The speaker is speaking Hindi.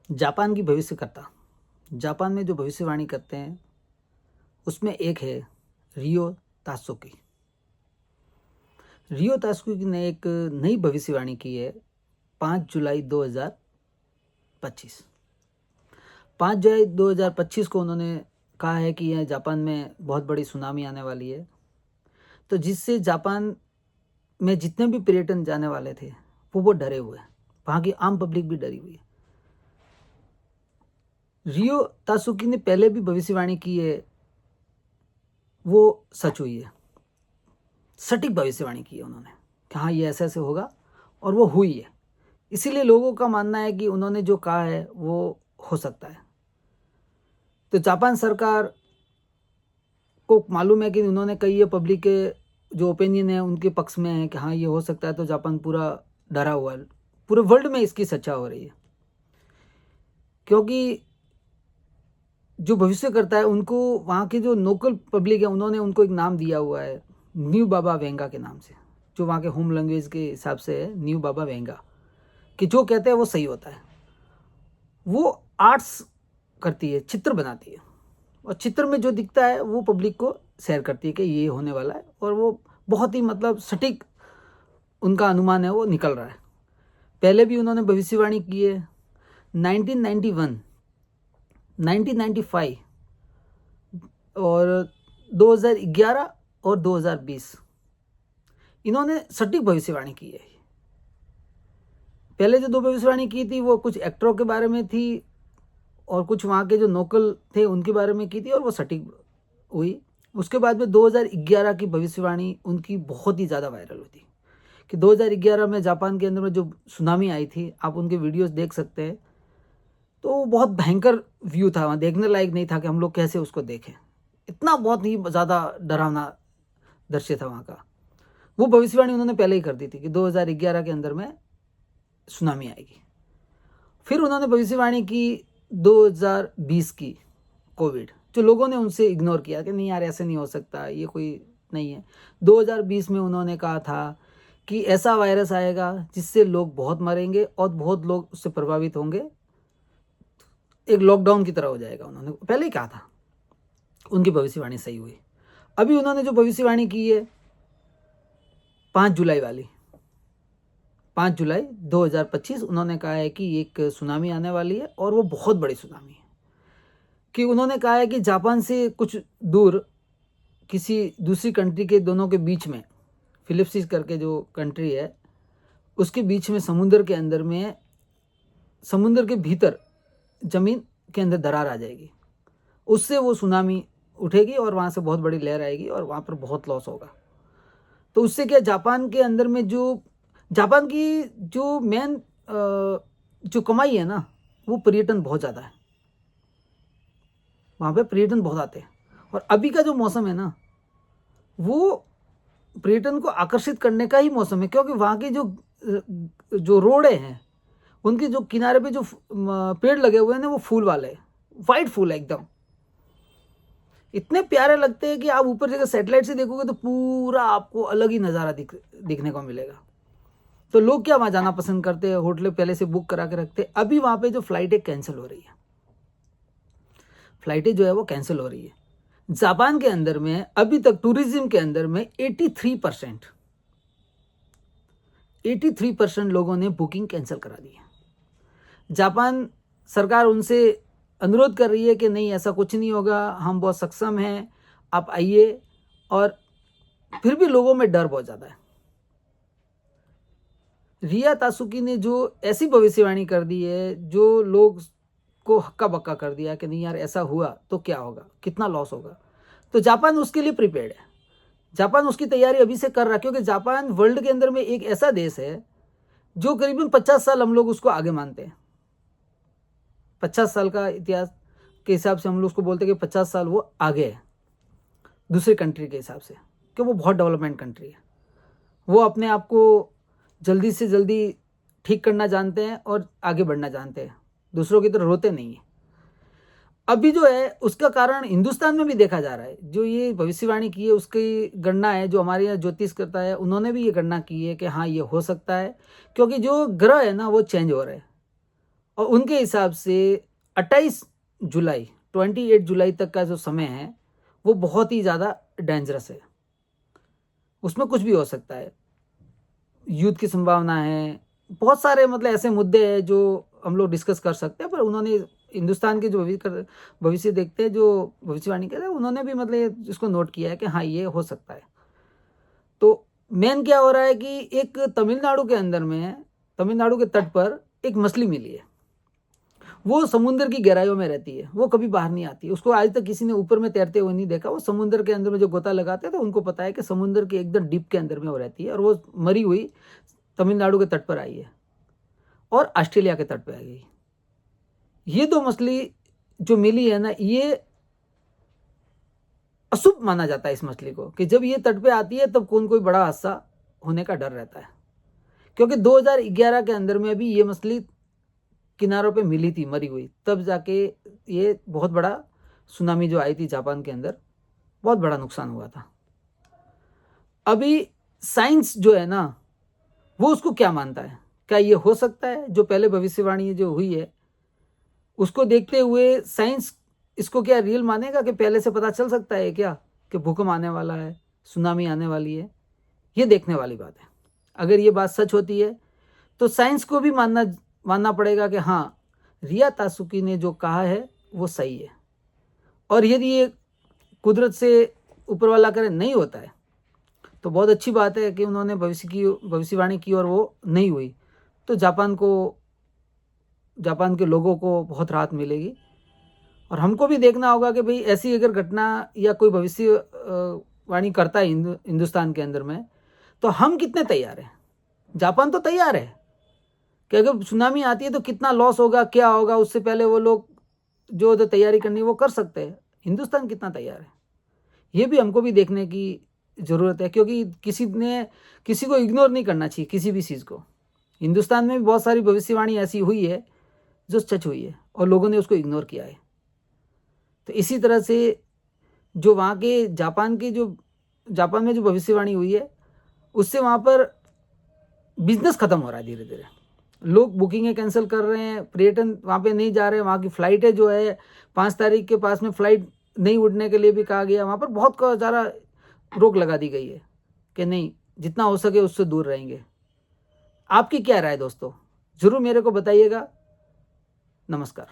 जापान की भविष्यकर्ता, जापान में जो भविष्यवाणी करते हैं उसमें एक है रियो तात्सुकी। रियो तात्सुकी ने एक नई भविष्यवाणी की है 5 जुलाई 2025। 5 जुलाई 2025 को उन्होंने कहा है कि यह जापान में बहुत बड़ी सुनामी आने वाली है, तो जिससे जापान में जितने भी पर्यटन जाने वाले थे वो डरे हुए हैं। वहाँ की आम पब्लिक भी डरी हुई है। रियो तात्सुकी ने पहले भी भविष्यवाणी की है, वो सच हुई है। सटीक भविष्यवाणी की है उन्होंने कि हाँ ये ऐसे ऐसे होगा, और वो हुई है। इसीलिए लोगों का मानना है कि उन्होंने जो कहा है वो हो सकता है। तो जापान सरकार को मालूम है कि उन्होंने कही है, पब्लिक के जो ओपिनियन है उनके पक्ष में है कि हाँ ये हो सकता है, तो जापान पूरा डरा हुआ है। पूरे वर्ल्ड में इसकी चर्चा हो रही है, क्योंकि जो भविष्य करता है उनको वहाँ के जो लोकल पब्लिक है उन्होंने उनको एक नाम दिया हुआ है न्यू बाबा वेंगा के नाम से, जो वहाँ के होम लैंग्वेज के हिसाब से है न्यू बाबा वेंगा, कि जो कहते हैं वो सही होता है। वो आर्ट्स करती है, चित्र बनाती है, और चित्र में जो दिखता है वो पब्लिक को शेयर करती है कि ये होने वाला है, और वो बहुत ही मतलब सटीक उनका अनुमान है वो निकल रहा है। पहले भी उन्होंने भविष्यवाणी की है 1991, 1995 और 2011 और 2020 इन्होंने सटीक भविष्यवाणी की है। पहले जो 2 भविष्यवाणी की थी वो कुछ एक्टरों के बारे में थी और कुछ वहाँ के जो लोकल थे उनके बारे में की थी, और वो सटीक हुई। उसके बाद में 2011 की भविष्यवाणी उनकी बहुत ही ज़्यादा वायरल हुई थी कि 2011 में जापान के अंदर में जो सुनामी आई थी, आप उनके वीडियोस देख सकते हैं, तो बहुत भयंकर व्यू था, वहाँ देखने लायक नहीं था कि हम लोग कैसे उसको देखें। इतना बहुत ही ज़्यादा डरावना दृश्य था वहाँ का। वो भविष्यवाणी उन्होंने पहले ही कर दी थी कि 2011 के अंदर में सुनामी आएगी। फिर उन्होंने भविष्यवाणी की 2020 की कोविड, जो लोगों ने उनसे इग्नोर किया कि नहीं यार ऐसे नहीं हो सकता, ये कोई नहीं है। 2020 में उन्होंने कहा था कि ऐसा वायरस आएगा जिससे लोग बहुत मरेंगे और बहुत लोग उससे प्रभावित होंगे, एक लॉकडाउन की तरह हो जाएगा। उन्होंने पहले ही कहा था, उनकी भविष्यवाणी सही हुई। अभी उन्होंने जो भविष्यवाणी की है 5 जुलाई वाली, 5 जुलाई 2025, उन्होंने कहा है कि एक सुनामी आने वाली है, और वो बहुत बड़ी सुनामी है। कि उन्होंने कहा है कि जापान से कुछ दूर किसी दूसरी कंट्री के दोनों के बीच में, फिलिपींस करके जो कंट्री है उसके बीच में समुद्र के अंदर में, समुद्र के भीतर ज़मीन के अंदर दरार आ जाएगी, उससे वो सुनामी उठेगी और वहाँ से बहुत बड़ी लहर आएगी और वहाँ पर बहुत लॉस होगा। तो उससे क्या, जापान के अंदर में जो जापान की जो मेन जो कमाई है ना, वो पर्यटन बहुत ज़्यादा है, वहाँ पे पर्यटन बहुत आते हैं। और अभी का जो मौसम है ना, वो पर्यटन को आकर्षित करने का ही मौसम है, क्योंकि वहाँ की जो रोडें हैं उनके जो किनारे पे जो पेड़ लगे हुए हैं ना, वो फूल वाले, वाइट फूल है एकदम, इतने प्यारे लगते हैं कि आप ऊपर जगह सैटेलाइट से देखोगे तो पूरा आपको अलग ही नज़ारा दिखने को मिलेगा। तो लोग क्या वहाँ जाना पसंद करते हैं, होटल पहले से बुक करा के रखते हैं। अभी वहाँ पे जो फ्लाइटें कैंसिल हो रही है, फ्लाइटें जो है वो कैंसिल हो रही है। जापान के अंदर में अभी तक टूरिज्म के अंदर में 83% लोगों ने बुकिंग कैंसिल करा दी है। जापान सरकार उनसे अनुरोध कर रही है कि नहीं ऐसा कुछ नहीं होगा, हम बहुत सक्षम हैं, आप आइए, और फिर भी लोगों में डर बहुत ज़्यादा है। रिया तात्सुकी ने जो ऐसी भविष्यवाणी कर दी है, जो लोग को हक्का बक्का कर दिया कि नहीं यार ऐसा हुआ तो क्या होगा, कितना लॉस होगा। तो जापान उसके लिए प्रिपेयर्ड है, जापान उसकी तैयारी अभी से कर रहा है, क्योंकि जापान वर्ल्ड के अंदर में एक ऐसा देश है जो करीबन 50 साल हम लोग उसको आगे मानते हैं। 50 साल का इतिहास के हिसाब से हम लोग उसको बोलते हैं कि 50 साल वो आगे है दूसरे कंट्री के हिसाब से, कि वो बहुत डेवलपमेंट कंट्री है। वो अपने आप को जल्दी से जल्दी ठीक करना जानते हैं और आगे बढ़ना जानते हैं, दूसरों की तरह रोते नहीं हैं। अभी जो है उसका कारण हिंदुस्तान में भी देखा जा रहा है। जो ये भविष्यवाणी की है उसकी गणना है, जो हमारे यहाँ ज्योतिष करता है उन्होंने भी ये गणना की है कि हाँ ये हो सकता है, क्योंकि जो ग्रह है ना वो चेंज हो रहे हैं, और उनके हिसाब से 28 जुलाई 28 जुलाई तक का जो समय है वो बहुत ही ज़्यादा डेंजरस है। उसमें कुछ भी हो सकता है, युद्ध की संभावना है, बहुत सारे मतलब ऐसे मुद्दे हैं जो हम लोग डिस्कस कर सकते हैं। पर उन्होंने हिंदुस्तान के जो भविष्य देखते हैं, जो भविष्यवाणी करते हैं, उन्होंने भी मतलब इसको नोट किया है कि हाँ ये हो सकता है। तो मेन क्या हो रहा है कि एक तमिलनाडु के अंदर में, तमिलनाडु के तट पर एक मछली मिली है। वो समुद्र की गहराइयों में रहती है, वो कभी बाहर नहीं आती। उसको आज तक किसी ने ऊपर में तैरते हुए नहीं देखा। वो समुद्र के अंदर में जो गोता लगाते हैं तो उनको पता है कि समुद्र के एकदम डीप के अंदर में वो रहती है। और वो मरी हुई तमिलनाडु के तट पर आई है और ऑस्ट्रेलिया के तट पर आ गई। ये दो मछली जो मिली है ना, ये अशुभ माना जाता है इस मछली को, कि जब ये तट पे आती है तब कोई बड़ा हादसा होने का डर रहता है। क्योंकि 2011 के अंदर में भी ये मछली किनारों पे मिली थी मरी हुई, तब जाके ये बहुत बड़ा सुनामी जो आई थी जापान के अंदर, बहुत बड़ा नुकसान हुआ था। अभी साइंस जो है ना, वो उसको क्या मानता है, क्या ये हो सकता है? जो पहले भविष्यवाणी जो हुई है उसको देखते हुए साइंस इसको क्या रियल मानेगा कि पहले से पता चल सकता है क्या कि भूकंप आने वाला है, सुनामी आने वाली है? ये देखने वाली बात है। अगर ये बात सच होती है तो साइंस को भी मानना पड़ेगा कि हाँ, रिया तासुकी ने जो कहा है वो सही है। और यदि ये कुदरत से ऊपर वाला करे नहीं होता है तो बहुत अच्छी बात है कि उन्होंने भविष्यवाणी की और वो नहीं हुई, तो जापान के लोगों को बहुत राहत मिलेगी। और हमको भी देखना होगा कि भाई ऐसी अगर घटना या कोई भविष्यवाणी करता है हिंदुस्तान के अंदर में, तो हम कितने तैयार हैं। जापान तो तैयार है कि अगर सुनामी आती है तो कितना लॉस होगा, क्या होगा, उससे पहले वो लोग जो तैयारी करनी है वो कर सकते हैं। हिंदुस्तान कितना तैयार है, ये भी हमको भी देखने की ज़रूरत है। क्योंकि किसी को इग्नोर नहीं करना चाहिए, किसी भी चीज़ को। हिंदुस्तान में भी बहुत सारी भविष्यवाणी ऐसी हुई है जो सच हुई है और लोगों ने उसको इग्नोर किया है। तो इसी तरह से जो वहाँ के जापान में जो भविष्यवाणी हुई है, उससे वहाँ पर बिजनेस खत्म हो रहा है धीरे धीरे। लोग बुकिंगें कैंसिल कर रहे हैं, पर्यटन वहाँ पे नहीं जा रहे हैं। वहाँ की फ्लाइटें जो है 5 तारीख के पास में फ्लाइट नहीं उड़ने के लिए भी कहा गया। वहाँ पर बहुत ज़्यादा रोक लगा दी गई है कि नहीं, जितना हो सके उससे दूर रहेंगे। आपकी क्या राय दोस्तों, ज़रूर मेरे को बताइएगा। नमस्कार।